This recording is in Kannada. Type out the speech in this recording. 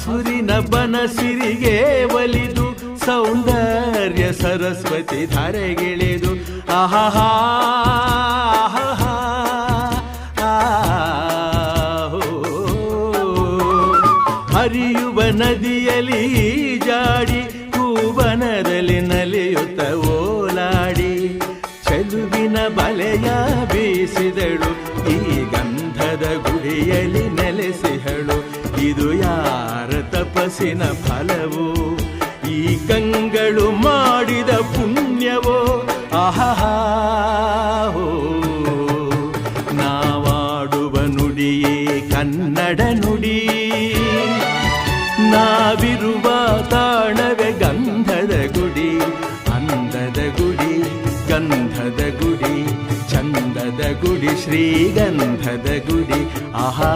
ಹಸುರಿನ ಬನಸಿರಿಗೆ ಒಲಿದು ಸೌಂದರ್ಯ ಸರಸ್ವತಿ ಧಾರೆಗಿಳಿದು ಆಹಾ ಹರಿಯುವ ನದಿಯಲ್ಲಿ ಜಾಡಿ ಹೂವನದಲ್ಲಿ ನಲಿಯುತ್ತ ಓಲಾಡಿ ಚೆಲುವಿನ ಬಲೆಯ ಬೀಸಿದಳು ಈ ಗಂಧದ ಗುಡಿಯಲ್ಲಿ ನೆಲೆಸಿಹಳು ಇದು ಯಾರ ತಪಸ್ಸಿನ ಫಲವೋ ಈ ಕಂಗಳು ಮಾಡಿದ ಪುಣ್ಯವೋ ಆಹಾ ನಾವಾಡುವ ನುಡಿಯೇ ಕನ್ನಡ ನುಡಿ ನಾವಿರುವ ತಾಣವೇ ಗಂಧದ ಗುಡಿ ಅಂದದ ಗುಡಿ ಗಂಧದ ಗುಡಿ ಚಂದದ ಗುಡಿ ಶ್ರೀಗಂಧದ ಗುಡಿ ಆಹಾ